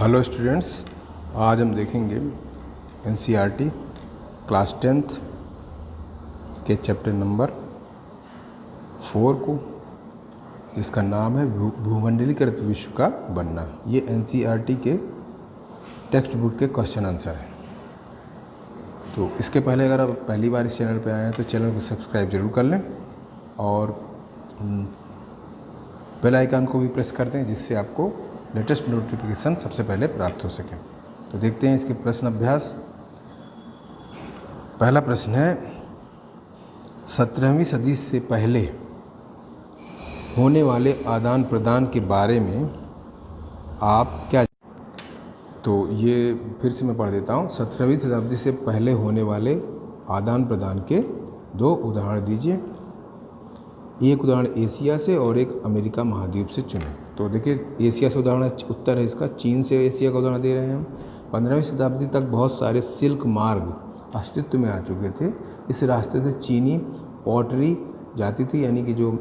Hello students, आज हम देखेंगे एनसीईआरटी क्लास 10th के चैप्टर नंबर 4 को, जिसका नाम है भूमंडलीकृत विश्व का बनना। ये एनसीईआरटी के टेक्स्ट बुक के क्वेश्चन आंसर हैं। तो इसके पहले अगर आप पहली बार इस चैनल पर आए हैं तो चैनल को सब्सक्राइब जरूर कर लें और बेल आइकन को भी प्रेस कर दें, जिससे आपको लेटेस्ट नोटिफिकेशन सबसे पहले प्राप्त हो सके। तो देखते हैं इसके प्रश्न अभ्यास। पहला प्रश्न है, 17वीं सदी से पहले होने वाले आदान प्रदान के बारे में आप क्या। तो ये फिर से मैं पढ़ देता हूँ। 17वीं शताब्दी से पहले होने वाले आदान प्रदान के 2 उदाहरण दीजिए। एक उदाहरण एशिया से और एक अमेरिका महाद्वीप से चुनें। तो देखिए, एशिया से उदाहरण उत्तर है इसका, चीन से एशिया का उदाहरण दे रहे हैं हम। 15वीं शताब्दी तक बहुत सारे सिल्क मार्ग अस्तित्व में आ चुके थे। इस रास्ते से चीनी पॉटरी जाती थी, यानी कि जो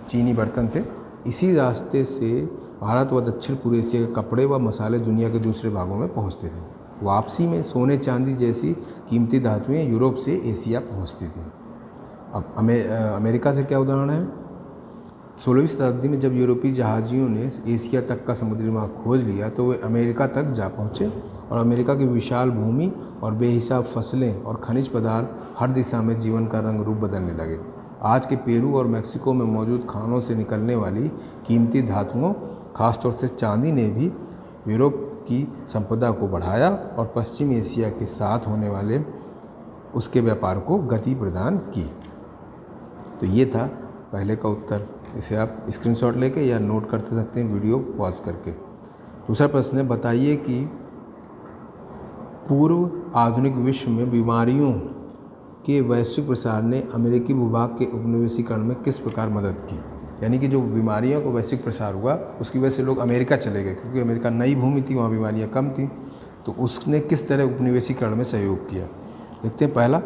चीनी बर्तन थे। इसी रास्ते से भारत व दक्षिण पूर्व एशिया के कपड़े व मसाले दुनिया के दूसरे भागों में पहुंचते थे। वापसी में सोने चांदी जैसी कीमती धातुएं यूरोप से एशिया पहुंचती थी। अब अमेरिका से क्या उदाहरण है। 16वीं शताब्दी में जब यूरोपीय जहाजियों ने एशिया तक का समुद्री मार्ग खोज लिया तो वे अमेरिका तक जा पहुँचे और अमेरिका की विशाल भूमि और बेहिसाब फसलें और खनिज पदार्थ हर दिशा में जीवन का रंग रूप बदलने लगे। आज के पेरू और मेक्सिको में मौजूद खानों से निकलने वाली कीमती धातुओं, खासतौर से चांदी, ने भी यूरोप की संपदा को बढ़ाया और पश्चिमी एशिया के साथ होने वाले उसके व्यापार को गति प्रदान की। तो ये था पहले का उत्तर। इसे आप स्क्रीनशॉट लेके या नोट करते सकते हैं वीडियो पॉज करके। दूसरा प्रश्न है, बताइए कि पूर्व आधुनिक विश्व में बीमारियों के वैश्विक प्रसार ने अमेरिकी भूभाग के उपनिवेशीकरण में किस प्रकार मदद की। यानी कि जो बीमारियों को वैश्विक प्रसार हुआ उसकी वजह से लोग अमेरिका चले गए, क्योंकि अमेरिका नई भूमि थी, वहाँ बीमारियाँ कम थी। तो उसने किस तरह उपनिवेशीकरण में सहयोग किया। देखते हैं। पहला,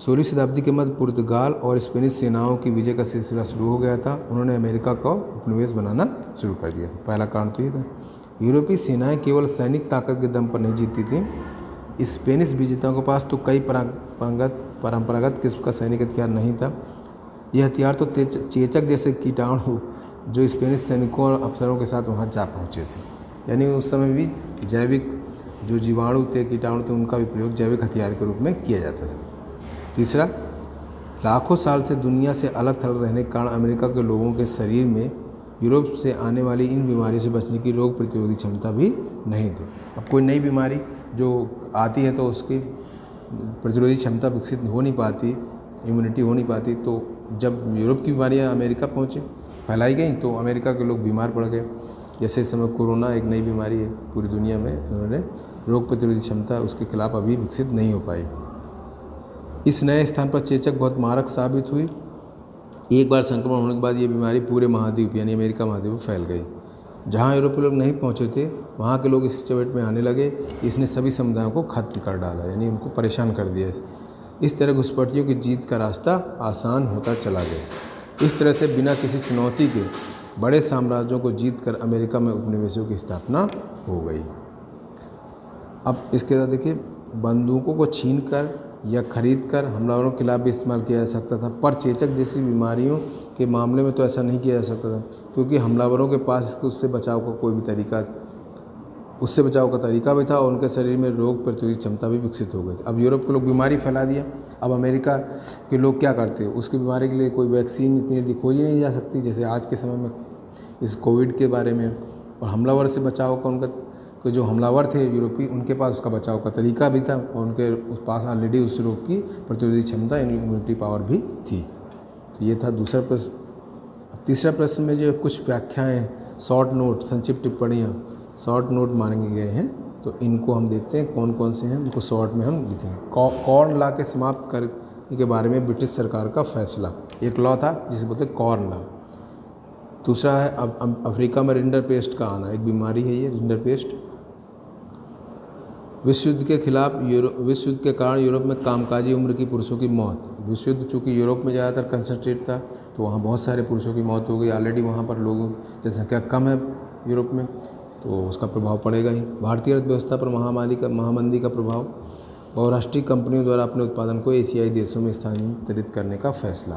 16वीं शताब्दी के मध्य पुर्तगाल और स्पेनिश सेनाओं की विजय का सिलसिला शुरू हो गया था। उन्होंने अमेरिका को उपनिवेश बनाना शुरू कर दिया था। पहला कारण तो ये था। यूरोपीय सेनाएं केवल सैनिक ताकत के दम पर नहीं जीतती थीं। स्पेनिश विजेताओं के पास तो कई परंपरागत किस्म का सैनिक हथियार नहीं था। ये हथियार तो चेचक जैसे कीटाणु जो स्पेनिश सैनिकों और अफसरों के साथ वहाँ जा पहुँचे थे। यानी उस समय भी जैविक जो जीवाणु थे, कीटाणु थे, उनका भी प्रयोग जैविक हथियार के रूप में किया जाता था। तीसरा, लाखों साल से दुनिया से अलग थलग रहने के कारण अमेरिका के लोगों के शरीर में यूरोप से आने वाली इन बीमारियों से बचने की रोग प्रतिरोधी क्षमता भी नहीं थी। अब कोई नई बीमारी जो आती है तो उसकी प्रतिरोधी क्षमता विकसित हो नहीं पाती, इम्यूनिटी हो नहीं पाती। तो जब यूरोप की बीमारियाँ अमेरिका पहुँची, फैलाई गई, तो अमेरिका के लोग बीमार पड़ गए। जैसे इस समय कोरोना एक नई बीमारी है पूरी दुनिया में, उन्होंने रोग प्रतिरोधी क्षमता उसके खिलाफ अभी विकसित नहीं हो पाई। इस नए स्थान पर चेचक बहुत मारक साबित हुई। एक बार संक्रमण होने के बाद ये बीमारी पूरे महाद्वीप यानी अमेरिका महाद्वीप में फैल गई। जहाँ यूरोपीय लोग नहीं पहुँचे थे वहाँ के लोग इस चपेट में आने लगे। इसने सभी समुदायों को खत्म कर डाला, यानी उनको परेशान कर दिया। इस तरह घुसपैठियों की जीत का रास्ता आसान होता चला गया। इस तरह से बिना किसी चुनौती के बड़े साम्राज्यों को जीत कर अमेरिका में उपनिवेशों की स्थापना हो गई। अब इसके साथ देखिए, बंदूकों को छीन कर या खरीद कर हमलावरों के खिलाफ भी इस्तेमाल किया जा सकता था, पर चेचक जैसी बीमारियों के मामले में तो ऐसा नहीं किया जा सकता था, क्योंकि हमलावरों के पास उससे बचाव का कोई भी तरीका भी था और उनके शरीर में रोग प्रतिरोधी क्षमता भी विकसित हो गई थी। अब यूरोप के लोग बीमारी फैला दिया। अब अमेरिका के लोग क्या करते हैं, उसकी बीमारी के लिए कोई वैक्सीन इतनी जल्दी खोजी नहीं जा सकती जैसे आज के समय में इस कोविड के बारे में। और हमलावर से बचाव का उनका जो हमलावर थे यूरोपीय, उनके पास उसका बचाव का तरीका भी था और उनके पास ऑलरेडी उस रोग की प्रतिरोधी क्षमता यानी इम्यूनिटी पावर भी थी। तो ये था दूसरा प्रश्न। तीसरा प्रश्न में जो कुछ व्याख्याएं, शॉर्ट नोट, संक्षिप्त टिप्पणियाँ, शॉर्ट नोट मांगे गए हैं, तो इनको हम देखते हैं कौन कौन से हैं, उनको शॉर्ट में हम लिखेंगे। कॉर्न लॉ के समाप्त करने के बारे में ब्रिटिश सरकार का फैसला। एक लॉ था जिसे बोलते कॉर्न लॉ। दूसरा है अब अफ्रीका में रिंडरपेस्ट का आना, एक बीमारी है ये रिंडरपेस्ट। विश्व युद्ध के कारण यूरोप में कामकाजी उम्र की पुरुषों की मौत। विश्व युद्ध चूँकि यूरोप में ज़्यादातर कंसंट्रेट था तो वहाँ बहुत सारे पुरुषों की मौत हो गई। ऑलरेडी वहाँ पर लोगों की जनसंख्या कम है यूरोप में। तो उसका प्रभाव पड़ेगा ही। भारतीय अर्थव्यवस्था पर महामंदी का प्रभाव, बहुराष्ट्रीय कंपनियों द्वारा अपने उत्पादन को एशियाई देशों में स्थानांतरित करने का फैसला।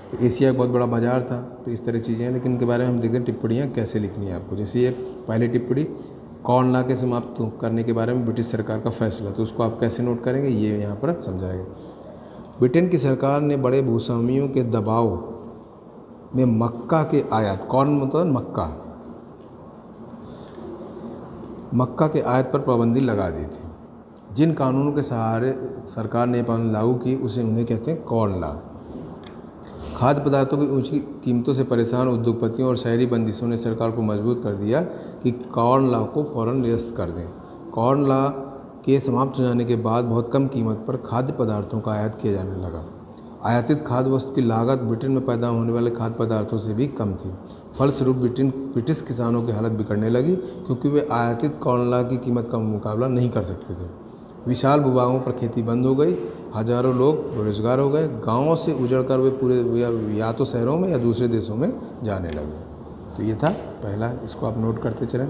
तो एशिया एक बहुत बड़ा बाजार था, तो इस तरह चीज़ें हैं, लेकिन इनके बारे में हम देखते हैं टिप्पणियाँ कैसे लिखनी है आपको। जैसे ये पहली टिप्पणी, कॉर्न लॉ के समाप्त करने के बारे में ब्रिटिश सरकार का फैसला, तो उसको आप कैसे नोट करेंगे ये यहाँ पर समझाएगा। ब्रिटेन की सरकार ने बड़े भूस्वामियों के दबाव में मक्का के आयात, कॉर्न मतलब मक्का के आयात पर पाबंदी लगा दी थी। जिन कानूनों के सहारे सरकार ने पाबंदी लागू की उसे उन्हें कहते हैं कॉर्न लॉ। खाद्य पदार्थों की ऊंची कीमतों से परेशान उद्योगपतियों और शहरी बंदिशों ने सरकार को मजबूर कर दिया कि कॉर्न लॉ को फौरन निरस्त कर दें। कॉर्न लॉ के समाप्त हो जाने के बाद बहुत कम कीमत पर खाद्य पदार्थों का आयात किया जाने लगा। आयातित खाद्य वस्तु की लागत ब्रिटेन में पैदा होने वाले खाद्य पदार्थों से भी कम थी। फलस्वरूप ब्रिटिश किसानों की हालत बिगड़ने लगी, क्योंकि वे आयातित कॉर्न लॉ की कीमत का मुकाबला नहीं कर सकते थे। विशाल भूभागों पर खेती बंद हो गई, हजारों लोग बेरोजगार हो गए, गाँवों से उजड़कर वे पूरे या तो शहरों में या दूसरे देशों में जाने लगे। तो ये था पहला, इसको आप नोट करते चलें।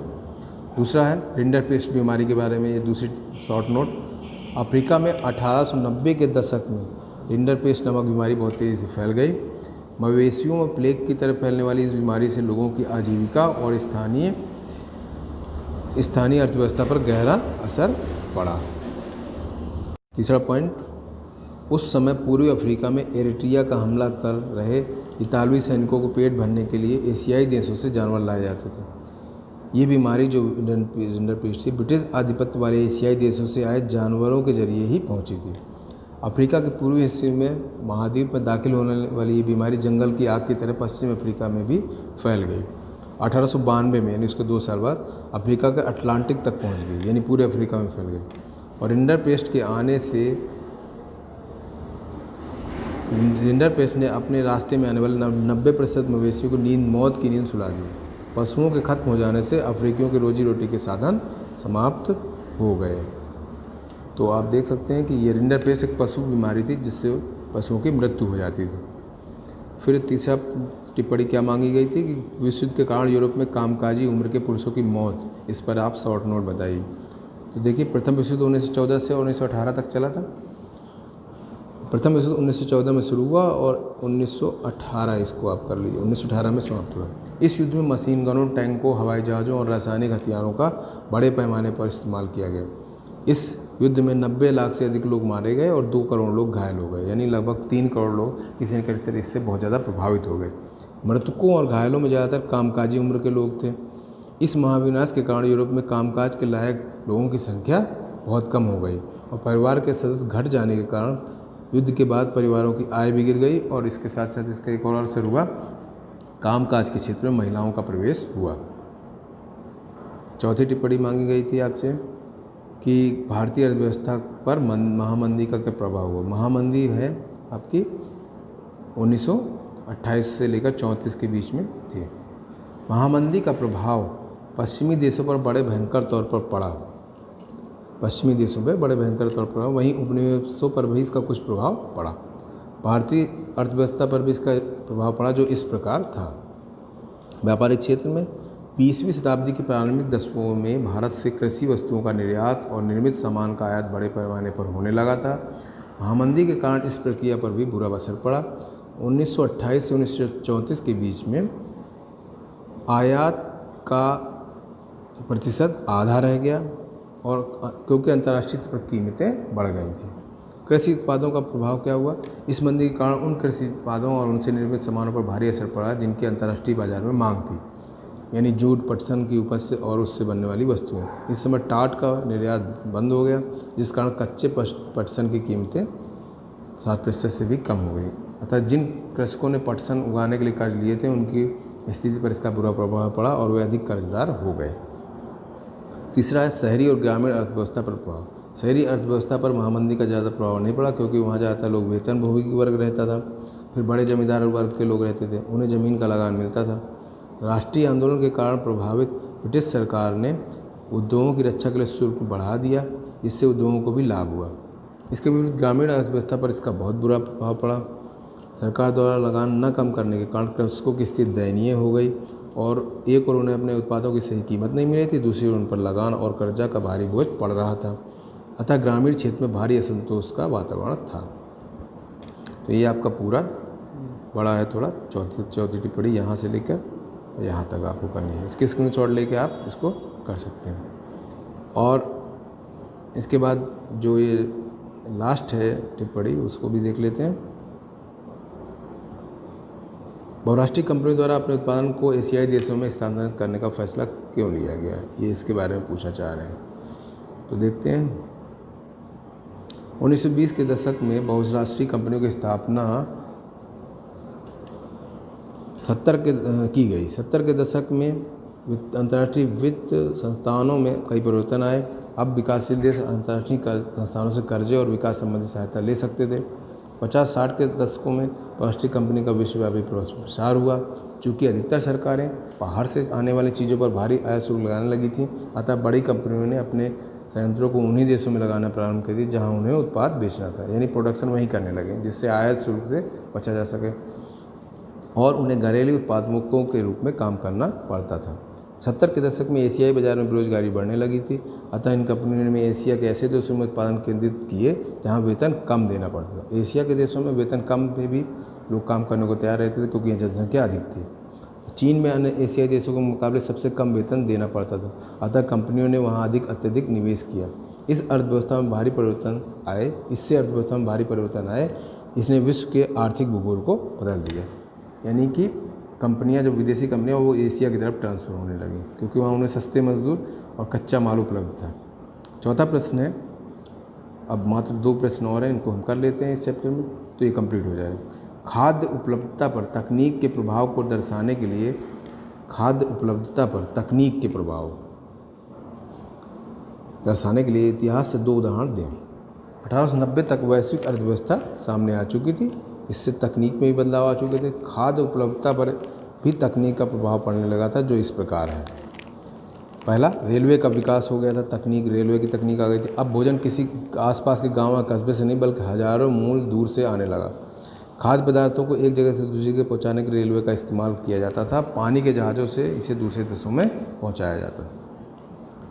दूसरा है रिंडरपेस्ट बीमारी के बारे में, ये दूसरी शॉर्ट नोट। अफ्रीका में 1890 के दशक में रिंडरपेस्ट नामक बीमारी बहुत तेज़ी से फैल गई। मवेशियों में प्लेग की तरह फैलने वाली इस बीमारी से लोगों की आजीविका और स्थानीय अर्थव्यवस्था पर गहरा असर पड़ा। तीसरा पॉइंट, उस समय पूर्वी अफ्रीका में एरिट्रिया का हमला कर रहे इतालवी सैनिकों को पेट भरने के लिए एशियाई देशों से जानवर लाए जाते थे। ये बीमारी जो रिंडरपेस्ट थी, ब्रिटिश आधिपत्य वाले एशियाई देशों से आए जानवरों के जरिए ही पहुंची थी। अफ्रीका के पूर्वी हिस्से में महाद्वीप में दाखिल होने वाली ये बीमारी जंगल की आग की तरह पश्चिम अफ्रीका में भी फैल गई। 1892 में, यानी उसके 2 साल बाद, अफ्रीका के अटलांटिक तक पहुंच गई, यानी पूरे अफ्रीका में फैल गई। और रिंडरपेस्ट के आने से रिंडरपेस्ट ने अपने रास्ते में आने वाले 90% मवेशियों को मौत की नींद सुला दी। पशुओं के खत्म हो जाने से अफ्रीकियों के रोजी रोटी के साधन समाप्त हो गए। तो आप देख सकते हैं कि ये रिंडरपेस्ट एक पशु बीमारी थी जिससे पशुओं की मृत्यु हो जाती थी। फिर तीसरा टिप्पणी क्या मांगी गई थी कि विश्व युद्ध के कारण यूरोप में कामकाजी उम्र के पुरुषों की मौत, इस पर आप शॉर्ट नोट बताइए। तो देखिए, प्रथम विश्व युद्ध 1914 से 1918 तक चला था। प्रथम विश्व युद्ध 1914 में शुरू हुआ और 1918, इसको आप कर लीजिए, 1918 में समाप्त हुआ। इस युद्ध में मशीन गनों, टैंकों, हवाई जहाज़ों और रासायनिक हथियारों का बड़े पैमाने पर इस्तेमाल किया गया। इस युद्ध में 90 लाख से अधिक लोग मारे गए और 2 करोड़ लोग घायल हो गए, यानी लगभग 3 करोड़ लोग किसी न किसी तरह इससे बहुत ज़्यादा प्रभावित हो गए। मृतकों और घायलों में ज़्यादातर कामकाजी उम्र के लोग थे। इस महाविनाश के कारण यूरोप में कामकाज के लायक लोगों की संख्या बहुत कम हो गई और परिवार के सदस्य घट जाने के कारण युद्ध के बाद परिवारों की आय भी गिर गई। और इसके साथ साथ इसका एक और असर हुआ, कामकाज के क्षेत्र में महिलाओं का प्रवेश हुआ। चौथी टिप्पणी मांगी गई थी आपसे कि भारतीय अर्थव्यवस्था पर महामंदी का क्या प्रभाव हुआ। महामंदी है आपकी 1928 से लेकर 34 के बीच में थी। महामंदी का प्रभाव पश्चिमी देशों पर बड़े भयंकर तौर पर पड़ा, पश्चिमी देशों पर बड़े भयंकर तौर पर, वहीं उपनिवेशों पर भी इसका कुछ प्रभाव पड़ा। भारतीय अर्थव्यवस्था पर भी इसका प्रभाव पड़ा, जो इस प्रकार था। व्यापारिक क्षेत्र में 20वीं शताब्दी के प्रारंभिक दशकों में भारत से कृषि वस्तुओं का निर्यात और निर्मित सामान का आयात बड़े पैमाने पर होने लगा था। महामंदी के कारण इस प्रक्रिया पर भी बुरा असर पड़ा। 1928 से 1934 के बीच में आयात का प्रतिशत आधा रह गया और क्योंकि अंतर्राष्ट्रीय कीमतें बढ़ गई थी। कृषि उत्पादों का प्रभाव क्या हुआ? इस मंदी के कारण उन कृषि उत्पादों और उनसे निर्मित सामानों पर भारी असर पड़ा जिनकी अंतर्राष्ट्रीय बाजार में मांग थी, यानी जूट, पटसन की उपज से और उससे बनने वाली वस्तुएं। इस समय टाट का निर्यात बंद हो गया, जिस कारण कच्चे पटसन की कीमतें 7% से भी कम हो गई। अतः जिन कृषकों ने पटसन उगाने के लिए कर्ज लिए थे उनकी स्थिति पर इसका बुरा प्रभाव पड़ा और वे अधिक कर्जदार हो गए। तीसरा है शहरी और ग्रामीण अर्थव्यवस्था पर प्रभाव। शहरी अर्थव्यवस्था पर महामंदी का ज़्यादा प्रभाव नहीं पड़ा, क्योंकि वहाँ ज़्यादातर लोग वेतनभोगी वर्ग रहता था। फिर बड़े जमींदार वर्ग के लोग रहते थे, उन्हें ज़मीन का लगान मिलता था। राष्ट्रीय आंदोलन के कारण प्रभावित ब्रिटिश सरकार ने उद्योगों की रक्षा के लिए शुल्क बढ़ा दिया, इससे उद्योगों को भी लाभ हुआ। इसके विपरीत ग्रामीण अर्थव्यवस्था पर इसका बहुत बुरा प्रभाव पड़ा। सरकार द्वारा लगान न कम करने के कारण कृषकों की स्थिति दयनीय हो गई और एक और उन्हें अपने उत्पादों की सही कीमत नहीं मिली थी, दूसरी ओर उन पर लगान और कर्जा का भारी बोझ पड़ रहा था। अतः ग्रामीण क्षेत्र में भारी असंतोष का वातावरण था। तो ये आपका पूरा बड़ा है थोड़ा, चौथी टिप्पणी यहाँ से लेकर यहाँ तक आपको करनी है। इसके स्क्रीनशॉट लेके आप इसको कर सकते हैं। और इसके बाद जो ये लास्ट है टिप्पणी उसको भी देख लेते हैं। बहुराष्ट्रीय कंपनियों द्वारा अपने उत्पादन को एशियाई देशों में स्थानांतरित करने का फैसला क्यों लिया गया, ये इसके बारे में पूछना चाह रहे हैं। तो देखते हैं। 1920 के दशक में बहुराष्ट्रीय कंपनियों की स्थापना 70 के दशक में अंतर्राष्ट्रीय वित्त संस्थानों में कई परिवर्तन आए। अब विकासशील देश अंतर्राष्ट्रीय संस्थानों से कर्जे और विकास संबंधी सहायता ले सकते थे। 50-60 के दशकों में बहुराष्ट्रीय कंपनी का विश्वव्यापी प्रसार हुआ। चूँकि अधिकतर सरकारें बाहर से आने वाली चीज़ों पर भारी आयात शुल्क लगाने लगी थीं, अतः बड़ी कंपनियों ने अपने संयंत्रों को उन्हीं देशों में लगाना प्रारंभ कर दी जहां उन्हें उत्पाद बेचना था, यानी प्रोडक्शन वहीं करने लगे, जिससे आयात शुल्क से बचा जा सके और उन्हें घरेलू उत्पादकों के रूप में काम करना पड़ता था। 70 के दशक में एशियाई बाजार में बेरोजगारी बढ़ने लगी थी, अतः इन कंपनियों ने एशिया के ऐसे देशों में उत्पादन केंद्रित किए जहां वेतन कम देना पड़ता था। एशिया के देशों में वेतन कम पे भी लोग काम करने को तैयार रहते थे क्योंकि यहाँ जनसंख्या अधिक थी। चीन में अन्य एशियाई देशों के मुकाबले सबसे कम वेतन देना पड़ता था, अतः कंपनियों ने वहाँ अत्यधिक निवेश किया। इससे अर्थव्यवस्था में भारी परिवर्तन आए। इसने विश्व के आर्थिक भूगोल को बदल दिया, यानी कि कंपनियां, जो विदेशी कंपनियां, वो एशिया की तरफ ट्रांसफ़र होने लगी क्योंकि वहाँ उन्हें सस्ते मजदूर और कच्चा माल उपलब्ध था। चौथा प्रश्न है, अब मात्र 2 प्रश्न और हैं, इनको हम कर लेते हैं इस चैप्टर में, तो ये कंप्लीट हो जाएगा। खाद्य उपलब्धता पर तकनीक के प्रभाव को दर्शाने के लिए इतिहास से 2 उदाहरण दें। 1890 तक वैश्विक अर्थव्यवस्था सामने आ चुकी थी, इससे तकनीक में भी बदलाव आ चुके थे। खाद्य उपलब्धता पर भी तकनीक का प्रभाव पड़ने लगा था, जो इस प्रकार है। पहला, रेलवे का विकास हो गया था, रेलवे की तकनीक आ गई थी। अब भोजन किसी आसपास के गांव या कस्बे से नहीं बल्कि हजारों मील दूर से आने लगा। खाद्य पदार्थों को एक जगह से दूसरी जगह पहुंचाने के लिए रेलवे का इस्तेमाल किया जाता था। पानी के जहाज़ों से इसे दूसरे देशों में पहुंचाया जाता था।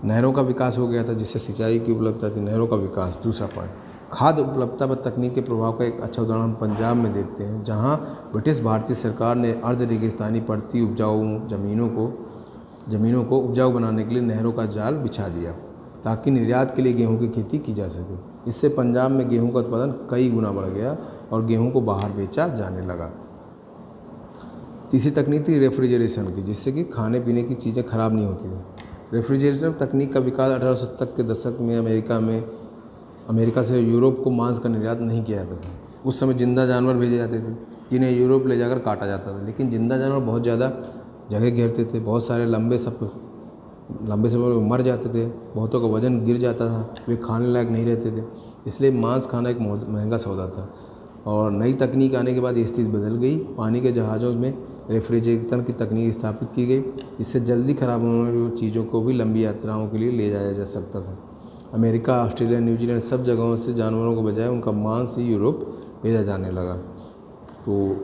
नहरों का विकास हो गया था, जिससे सिंचाई की उपलब्धता थी। नहरों का विकास। दूसरा पॉइंट, खाद्य उपलब्धता पर तकनीक के प्रभाव का एक अच्छा उदाहरण पंजाब में देखते हैं, जहां ब्रिटिश भारतीय सरकार ने अर्ध रेगिस्तानी पड़ती उपजाऊ ज़मीनों को उपजाऊ बनाने के लिए नहरों का जाल बिछा दिया ताकि निर्यात के लिए गेहूं की खेती की जा सके। इससे पंजाब में गेहूं का उत्पादन कई गुना बढ़ गया और गेहूं को बाहर बेचा जाने लगा। तीसरी तकनीक थी रेफ्रिजरेशन की, जिससे कि खाने पीने की चीज़ें खराब नहीं होती थी। रेफ्रिजरेटर तकनीक का विकास 1870 के दशक में अमेरिका से यूरोप को मांस का निर्यात नहीं किया जाता था। उस समय जिंदा जानवर भेजे जाते थे जिन्हें यूरोप ले जाकर काटा जाता था, लेकिन जिंदा जानवर बहुत ज़्यादा जगह घेरते थे, बहुत सारे लंबे समय में मर जाते थे, बहुतों का वजन गिर जाता था, वे खाने लायक नहीं रहते थे। इसलिए मांस खाना एक महंगा सौदा था और नई तकनीक आने के बाद ये स्थिति बदल गई। पानी के जहाज़ों में रेफ्रिजरेटर की तकनीक स्थापित की गई, इससे जल्दी खराब होने वाली चीज़ों को भी लंबी यात्राओं के लिए ले जाया जा सकता था। अमेरिका, ऑस्ट्रेलिया, न्यूजीलैंड सब जगहों से जानवरों को बजाय उनका मांस ही यूरोप भेजा जाने लगा। तो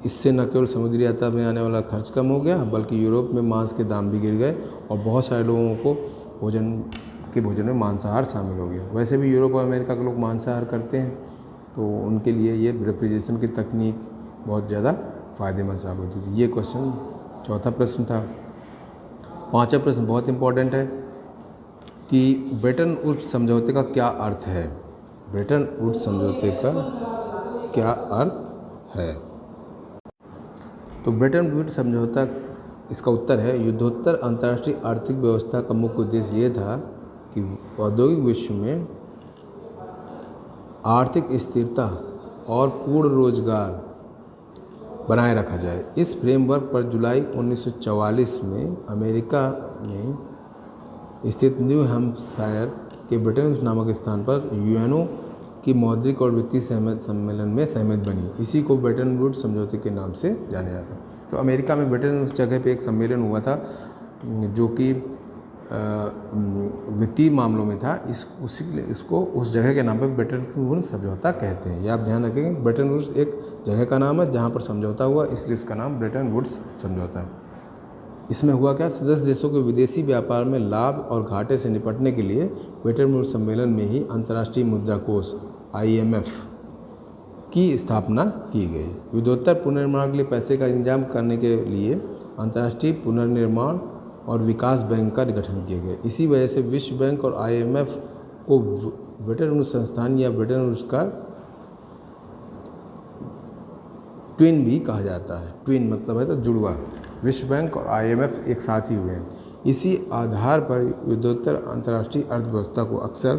इससे न केवल समुद्री यात्रा में आने वाला खर्च कम हो गया, बल्कि यूरोप में मांस के दाम भी गिर गए और बहुत सारे लोगों को भोजन में मांसाहार शामिल हो गया। वैसे भी यूरोप और अमेरिका के लोग मांसाहार करते हैं, तो उनके लिए ये रेफ्रिजरेशन की तकनीक बहुत ज़्यादा फ़ायदेमंद साबित हुई। ये क्वेश्चन चौथा प्रश्न था। पांचवा प्रश्न बहुत इंपॉर्टेंट है कि ब्रेटन वुड्स समझौते का क्या अर्थ है। ब्रेटन वुड्स समझौते का क्या अर्थ है? तो ब्रेटन वुड्स समझौता, इसका उत्तर है, युद्धोत्तर अंतर्राष्ट्रीय आर्थिक व्यवस्था का मुख्य उद्देश्य ये था कि औद्योगिक विश्व में आर्थिक स्थिरता और पूर्ण रोजगार बनाए रखा जाए। इस फ्रेमवर्क पर जुलाई 1944 में अमेरिका में स्थित न्यू हैम्पशायर के ब्रेटन वुड्स नामक स्थान पर यूएनओ की मौद्रिक और वित्तीय सम्मेलन में सहमति बनी। इसी को ब्रेटन वुड्स समझौते के नाम से जाना जाता है। तो अमेरिका में ब्रेटन वुड्स जगह पे एक सम्मेलन हुआ था जो कि वित्तीय मामलों में था। इसको उस जगह के नाम पर ब्रेटन वुड्स समझौता कहते हैं। ये आप ध्यान रखेंगे, ब्रेटन वुड्स एक जगह का नाम है जहाँ पर समझौता हुआ, इसलिए उसका नाम ब्रेटन वुड्स समझौता है। इसमें हुआ क्या, सदस्य देशों के विदेशी व्यापार में लाभ और घाटे से निपटने के लिए ब्रिटेन वुड्स सम्मेलन में ही अंतर्राष्ट्रीय मुद्रा कोष IMF की स्थापना की गई। युद्धोत्तर पुनर्निर्माण के लिए पैसे का इंतजाम करने के लिए अंतर्राष्ट्रीय पुनर्निर्माण और विकास बैंक का गठन किया गया। इसी वजह से विश्व बैंक और IMF को ब्रिटेन वुड्स संस्थान या ब्रिटेन वुड्स का ट्विन भी कहा जाता है। ट्विन मतलब है तो जुड़वा। विश्व बैंक और IMF एक साथ ही हुए हैं। इसी आधार पर युद्धोत्तर अंतर्राष्ट्रीय अर्थव्यवस्था को अक्सर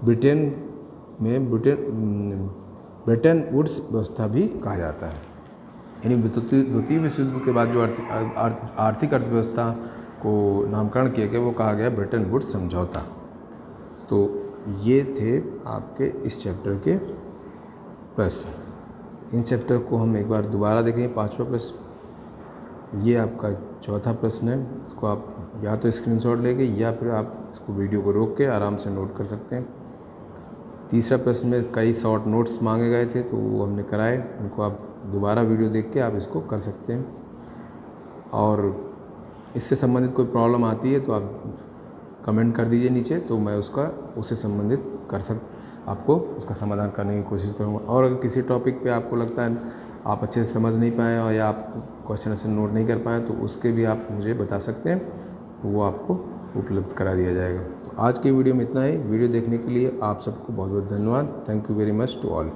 ब्रिटेन वुड्स व्यवस्था भी कहा जाता है। यानी द्वितीय विश्व युद्ध के बाद जो आर्थिक अर्थव्यवस्था को नामकरण किया गया वो कहा गया ब्रिटेन वुड्स समझौता। तो ये थे आपके इस चैप्टर के प्रश्न। इन चैप्टर को हम एक बार दोबारा देखेंगे। 5वां प्रश्न, ये आपका चौथा प्रश्न है। इसको आप या तो स्क्रीनशॉट लेके या फिर आप इसको वीडियो को रोक के आराम से नोट कर सकते हैं। तीसरा प्रश्न में कई शॉर्ट नोट्स मांगे गए थे तो वो हमने कराए, उनको आप दोबारा वीडियो देख के आप इसको कर सकते हैं। और इससे संबंधित कोई प्रॉब्लम आती है तो आप कमेंट कर दीजिए नीचे, तो मैं उससे संबंधित आपको उसका समाधान करने की कोशिश करूँगा। और अगर किसी टॉपिक पे आपको लगता है आप अच्छे से समझ नहीं पाए और या आप क्वेश्चन ऐसे नोट नहीं कर पाए तो उसके भी आप मुझे बता सकते हैं, तो वो आपको उपलब्ध करा दिया जाएगा। तो आज की वीडियो में इतना ही। वीडियो देखने के लिए आप सबको बहुत बहुत धन्यवाद। Thank you very much to all.